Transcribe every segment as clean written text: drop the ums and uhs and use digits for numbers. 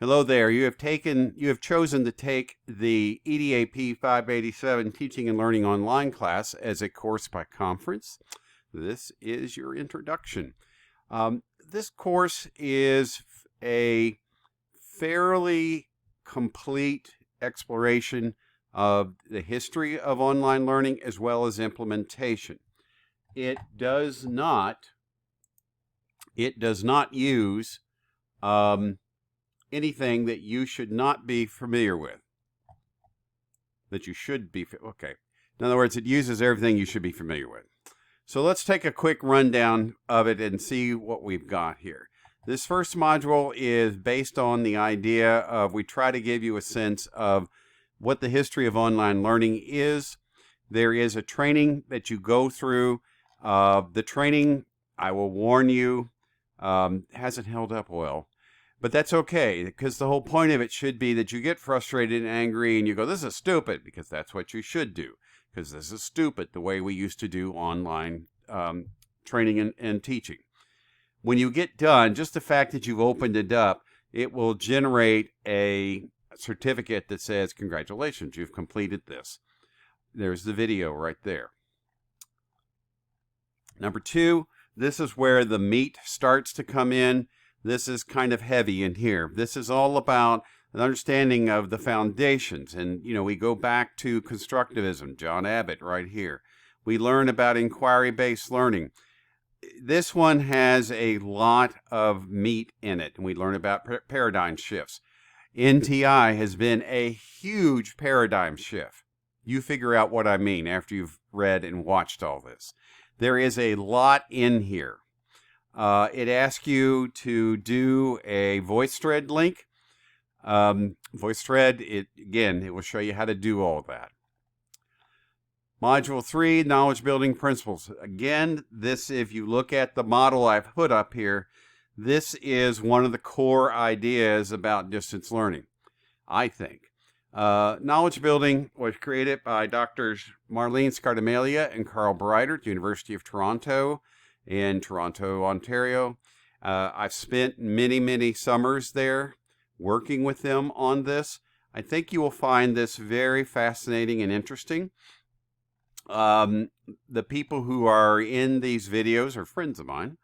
Hello there. You have chosen to take the EDAP 587 Teaching and Learning Online class as a course by conference. This is your introduction. This course is a fairly complete exploration of the history of online learning as well as implementation. It does not use anything that you should not be familiar with. That you should be, okay. In other words, it uses everything you should be familiar with. So let's take a quick rundown of it and see what we've got here. This first module is based on the idea of we try to give you a sense of what the history of online learning is. There is a training that you go through. The training, I will warn you, hasn't held up well. But that's okay, because the whole point of it should be that you get frustrated and angry and you go, this is stupid, because that's what you should do, because this is stupid, the way we used to do online training and teaching. When you get done, just the fact that you've opened it up, it will generate a certificate that says, congratulations, you've completed this. There's the video right there. Number two, this is where the meat starts to come in. This is kind of heavy in here. This is all about an understanding of the foundations. And, we go back to constructivism, John Abbott right here. We learn about inquiry-based learning. This one has a lot of meat in it, and we learn about paradigm shifts. NTI has been a huge paradigm shift. You figure out what I mean after you've read and watched all this. There is a lot in here. It asks you to do a VoiceThread link. VoiceThread, it will show you how to do all that. Module 3, Knowledge Building Principles. Again, this, if you look at the model I've put up here, this is one of the core ideas about distance learning, I think. Knowledge Building was created by Drs. Marlene Scardamelia and Carl Breiter at the University of Toronto in Toronto, Ontario. I've spent many summers there working with them on this. I think you will find this very fascinating and interesting. The people who are in these videos are friends of mine.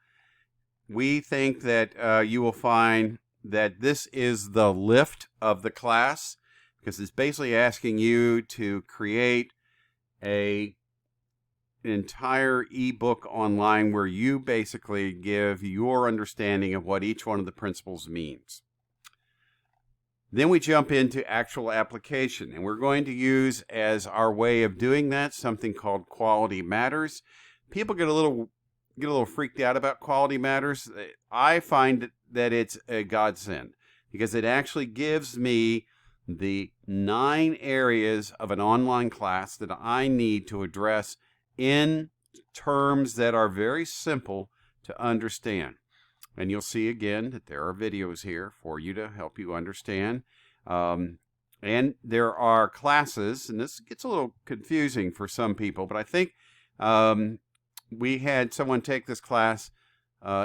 We think that you will find that this is the lift of the class, because it's basically asking you to create an entire ebook online where you basically give your understanding of what each one of the principles means. Then we jump into actual application, and we're going to use as our way of doing that something called Quality Matters. People get a little freaked out about Quality Matters. I find that it's a godsend, because it actually gives me the 9 areas of an online class that I need to address in terms that are very simple to understand. And you'll see again that there are videos here for you to help you understand. And there are classes, and this gets a little confusing for some people, but I think we had someone take this class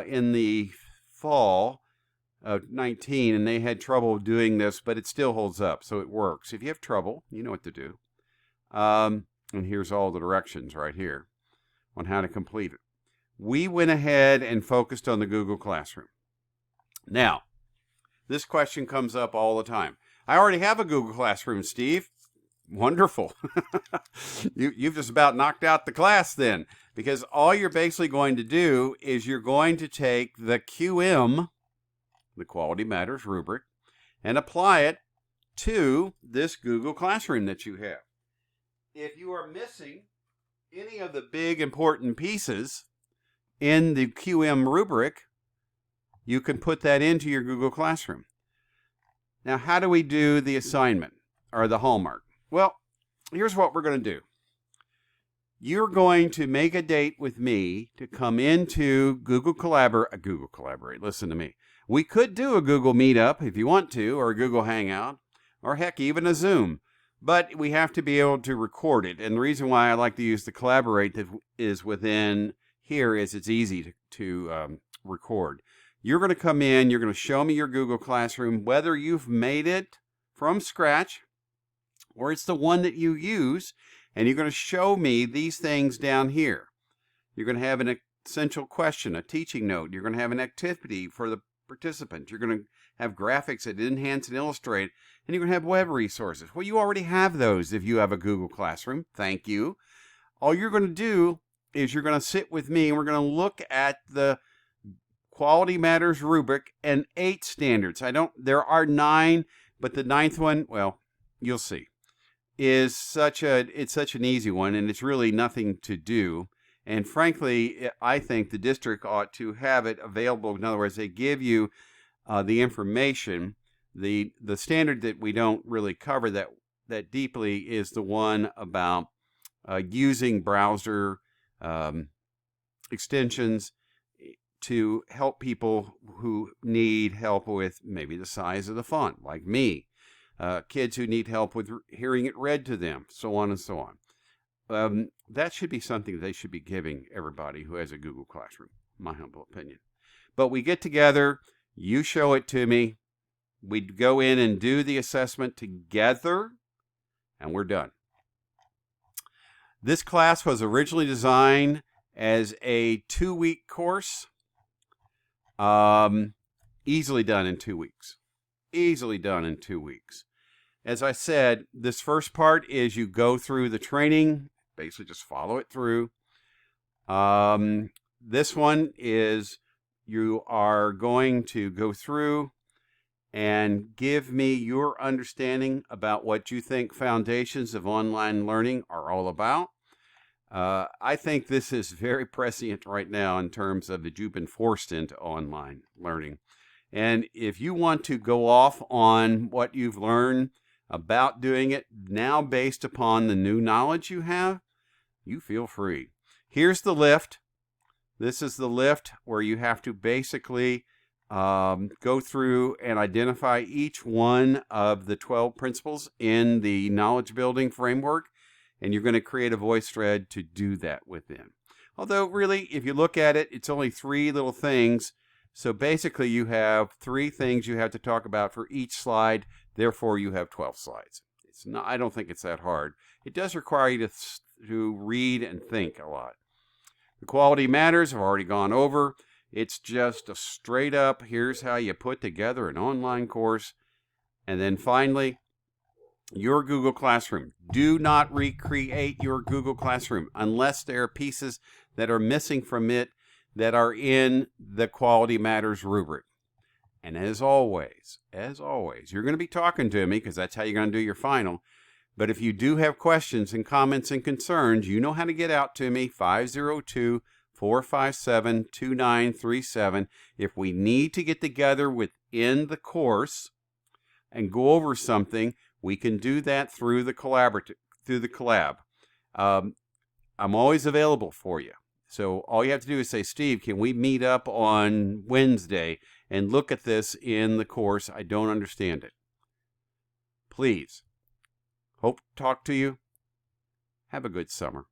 in the fall of 19, and they had trouble doing this, but it still holds up, so it works. If you have trouble, you know what to do. And here's all the directions right here on how to complete it. We went ahead and focused on the Google Classroom. Now, this question comes up all the time. I already have a Google Classroom, Steve. Wonderful. You've just about knocked out the class then, because all you're basically going to do is you're going to take the QM, the Quality Matters rubric, and apply it to this Google Classroom that you have. If you are missing any of the big important pieces in the QM rubric, you can put that into your Google Classroom. Now, how do we do the assignment or the homework? Well, here's what we're going to do. You're going to make a date with me to come into Google Collaborate. Listen to me. We could do a Google Meetup if you want to, or a Google Hangout, or heck, even a Zoom. But we have to be able to record it. And the reason why I like to use the Collaborate that is within here is it's easy to record. You're going to come in, you're going to show me your Google Classroom, whether you've made it from scratch or it's the one that you use, and you're going to show me these things down here. You're going to have an essential question, a teaching note. You're going to have an activity for the participant. You're going to have graphics that enhance and illustrate, and you're going to have web resources. Well, you already have those if you have a Google Classroom. Thank you. All you're going to do is you're going to sit with me, and we're going to look at the Quality Matters rubric and 8 standards. There are 9, but the 9th one, well, you'll see, is such an easy one, and it's really nothing to do. And frankly, I think the district ought to have it available. In other words, they give you the information. The standard that we don't really cover that deeply is the one about using browser extensions to help people who need help with maybe the size of the font, like me. Kids who need help with hearing it read to them, so on and so on. That should be something they should be giving everybody who has a Google Classroom, my humble opinion. But we get together, you show it to me, we go in and do the assessment together, and we're done. This class was originally designed as a 2-week course, easily done in 2 weeks. Easily done in 2 weeks. As I said, this first part is you go through the training, basically just follow it through. This one is you are going to go through and give me your understanding about what you think foundations of online learning are all about. I think this is very prescient right now in terms of that you've been forced into online learning. And if you want to go off on what you've learned about doing it now based upon the new knowledge you have, you feel free. Here's the lift. This is the lift where you have to basically go through and identify each one of the 12 principles in the knowledge building framework, and you're going to create a voice thread to do that within. Although really, if you look at it, it's only 3 little things. So basically you have 3 things you have to talk about for each slide. Therefore, you have 12 slides. I don't think it's that hard. It does require you to read and think a lot. The Quality Matters I've already gone over. It's just a straight up, here's how you put together an online course. And then finally, your Google Classroom. Do not recreate your Google Classroom unless there are pieces that are missing from it that are in the Quality Matters rubric. And as always, you're going to be talking to me because that's how you're going to do your final. But if you do have questions and comments and concerns, you know how to get out to me, 502-457-2937. If we need to get together within the course and go over something, we can do that through the collab. I'm always available for you. So all you have to do is say, Steve, can we meet up on Wednesday and look at this in the course? I don't understand it. Please. Hope to talk to you. Have a good summer.